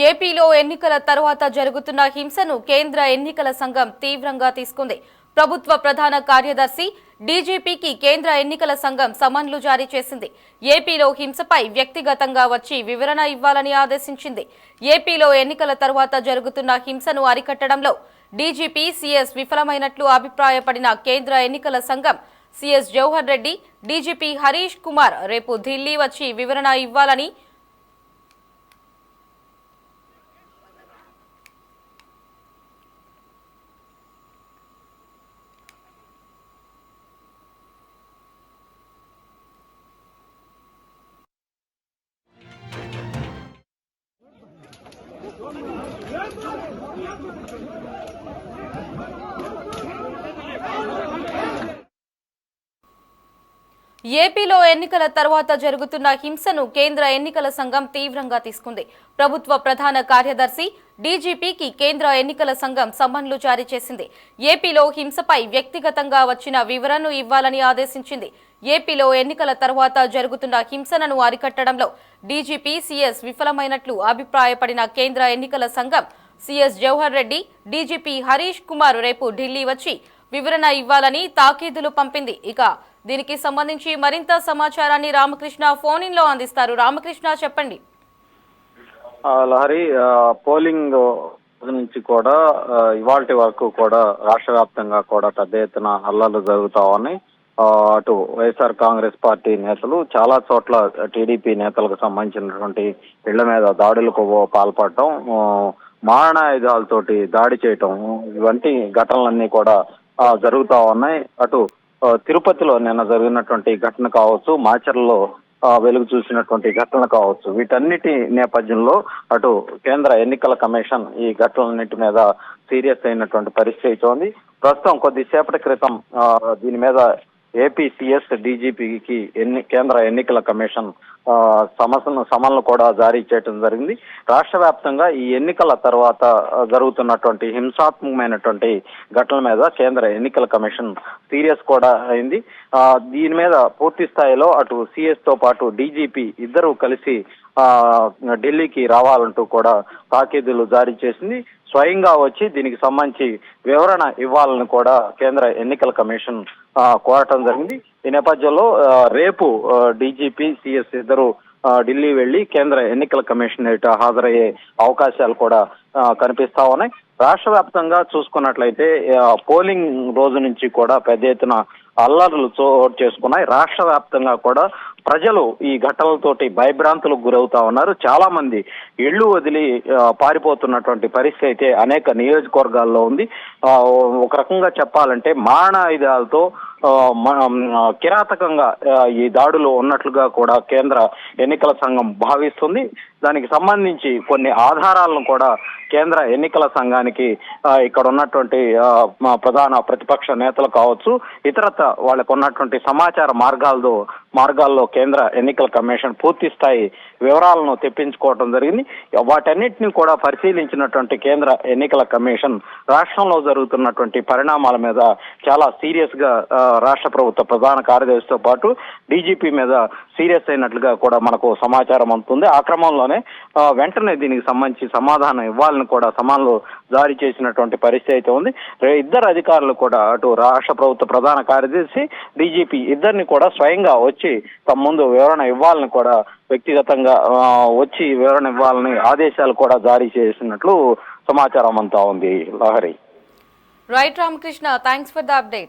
ఏపీలో ఎన్నికల తర్వాత జరుగుతున్న హింసను కేంద్ర ఎన్నికల సంఘం తీవ్రంగా తీసుకుంది. ప్రభుత్వ ప్రధాన కార్యదర్శి డీజీపీకి కేంద్ర ఎన్నికల సంఘం సమన్లు జారీ చేసింది. ఏపీలో హింసపై వ్యక్తిగతంగా వచ్చి వివరణ ఇవ్వాలని ఆదేశించింది. ఏపీలో ఎన్నికల తర్వాత జరుగుతున్న హింసను అరికట్టడంలో డీజీపీ సీఎస్ విఫలమైనట్లు అభిప్రాయపడిన కేంద్ర ఎన్నికల సంఘం సీఎస్ జవహర్ రెడ్డి, డీజీపీ హరీష్ కుమార్ రేపు ఢిల్లీ వచ్చి వివరణ ఇవ్వాలని ఏపీలో ఎన్నికల తర్వాత జరుగుతున్న హింసను కేంద్ర ఎన్నికల సంఘం తీవ్రంగా తీసుకుంది. ప్రభుత్వ ప్రధాన కార్యదర్శి డీజీపీకి కేంద్ర ఎన్నికల సంఘం సమన్లు జారీ చేసింది. ఏపీలో హింసపై వ్యక్తిగతంగా వచ్చిన వివరణను ఇవ్వాలని ఆదేశించింది. ఏపీలో ఎన్నికల తర్వాత జరుగుతున్న హింసను అరికట్టడంలో డీజీపీ సీఎస్ విఫలమైనట్లు అభిప్రాయపడిన కేంద్ర ఎన్నికల సంఘం సీఎస్ జవహర్ రెడ్డి, డీజీపీ హరీష్ కుమార్ రేపు ఢిల్లీ వచ్చి వివరణ ఇవ్వాలని తాకీదులు పంపింది. ఇక దీనికి సంబంధించి మరింత సమాచారాన్ని రామకృష్ణ ఫోన్ ఇన్ లో అందిస్తారు. రామకృష్ణ, చెప్పండి. లహరి, పోలింగ్ నుంచి కూడా ఇవాల్టి వరకు కూడా రాష్ట్ర వ్యాప్తంగా కూడా పెద్ద ఎత్తున అల్లర్లు జరుగుతామని అటు వైఎస్ఆర్ కాంగ్రెస్ పార్టీ నేతలు చాలా చోట్ల టీడీపీ నేతలకు సంబంధించినటువంటి ఇళ్ల మీద దాడులకు పాల్పడటం, మారణాయుధాలతోటి దాడి చేయటం ఇవంటి ఘటనలన్నీ కూడా జరుగుతా ఉన్నాయి. అటు తిరుపతిలో నిన్న జరిగినటువంటి ఘటన కావచ్చు, మాచర్లలో వెలుగు చూసినటువంటి ఘటన కావచ్చు, వీటన్నిటి నేపథ్యంలో అటు కేంద్ర ఎన్నికల కమిషన్ ఈ ఘటనలన్నిటి మీద సీరియస్ అయినటువంటి పరిస్థితి ఉంది. ప్రస్తుతం కొద్దిసేపటి క్రితం దీని మీద ఏపీ సీఎస్ డీజీపీకి కేంద్ర ఎన్నికల కమిషన్ సమన్లు కూడా జారీ చేయడం జరిగింది. రాష్ట్ర వ్యాప్తంగా ఈ ఎన్నికల తర్వాత జరుగుతున్నటువంటి హింసాత్మకమైనటువంటి ఘటనల మీద కేంద్ర ఎన్నికల కమిషన్ సీరియస్ కూడా అయింది. దీని మీద పూర్తి స్థాయిలో అటు సీఎస్ తో పాటు డీజీపీ ఇద్దరు కలిసి ఢిల్లీకి రావాలంటూ కూడా తాకీదులు జారీ చేసింది. స్వయంగా వచ్చి దీనికి సంబంధించి వివరణ ఇవ్వాలని కూడా కేంద్ర ఎన్నికల కమిషన్ కోరటం జరిగింది. ఈ నేపథ్యంలో రేపు డీజీపీ సీఎస్ ఇద్దరు ఢిల్లీ వెళ్లి కేంద్ర ఎన్నికల కమిషన్ ఎదుట హాజరయ్యే అవకాశాలు కూడా కనిపిస్తా ఉన్నాయి. రాష్ట్ర వ్యాప్తంగా చూసుకున్నట్లయితే పోలింగ్ రోజు నుంచి కూడా పెద్ద ఎత్తున అల్లర్లు చోటు చేసుకున్నాయి. రాష్ట్ర వ్యాప్తంగా కూడా ప్రజలు ఈ ఘటనలతోటి భయభ్రాంతులకు గురవుతా ఉన్నారు. చాలా మంది ఇళ్లు వదిలి పారిపోతున్నటువంటి పరిస్థితి అయితే అనేక నియోజకవర్గాల్లో ఉంది. ఒక రకంగా చెప్పాలంటే మారణాయుధాలతో కిరాతకంగా ఈ దాడులు ఉన్నట్లుగా కూడా కేంద్ర ఎన్నికల సంఘం భావిస్తుంది. దానికి సంబంధించి కొన్ని ఆధారాలను కూడా కేంద్ర ఎన్నికల సంఘానికి ఇక్కడ ఉన్నటువంటి ప్రధాన ప్రతిపక్ష నేతలు కావచ్చు, ఇతరత వాళ్ళకు ఉన్నటువంటి సమాచార మార్గాల్లో కేంద్ర ఎన్నికల కమిషన్ పూర్తి స్థాయి వివరాలను తెప్పించుకోవడం జరిగింది. వాటన్నిటిని కూడా పరిశీలించినటువంటి కేంద్ర ఎన్నికల కమిషన్ రాష్ట్రంలో జరుగుతున్నటువంటి పరిణామాల మీద చాలా సీరియస్ గా రాష్ట్ర ప్రభుత్వ ప్రధాన కార్యదర్శితో పాటు డీజీపీ మీద సీరియస్ అయినట్లుగా కూడా మనకు సమాచారం అందుతుంది. ఆ క్రమంలోనే వెంటనే దీనికి సంబంధించి సమాధానం ఇవ్వాలని కూడా సమన్లు జారీ చేసినటువంటి పరిస్థితి అయితే ఉంది. ఇద్దరు అధికారులు కూడా అటు రాష్ట్ర ప్రభుత్వ ప్రధాన కార్యదర్శి, డీజీపీ ఇద్దరిని కూడా స్వయంగా వచ్చి తమ ముందు వివరణ ఇవ్వాలని కూడా వ్యక్తిగతంగా వచ్చి వివరణ ఇవ్వాలని ఆదేశాలు కూడా జారీ చేసినట్లు సమాచారం అంతా ఉంది. Lahari. Right Ramakrishna, thanks for the update.